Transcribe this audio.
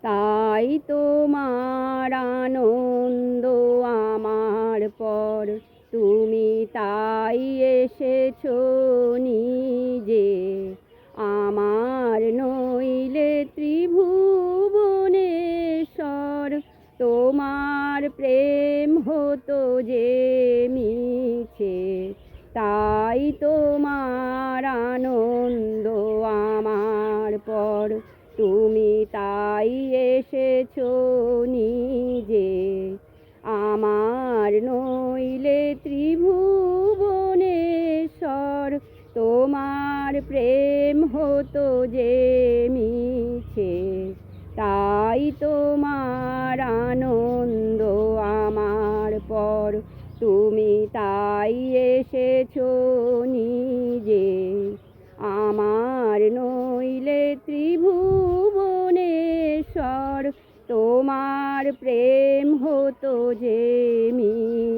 তাই তোমার আনন্দ আমার পর, তুমি তাই এসেছো নিজে। আমার নইলে ত্রিভুবনেশ্বর, তোমার প্রেম হতো যে মিছে। তাই তোমার আনন্দ আমার পর, তুমি তাই এসেছো নিজে। আমার নইলে ত্রিভুবনেশ্বর, তোমার প্রেম হতো যে মিছে। তাই তোমার আনন্দ আমার পর, তুমি তাই এসেছো নিজে। আমার নইলে ত্রিভুবনেশ্বর, তোমার প্রেম হতো যে মিছে।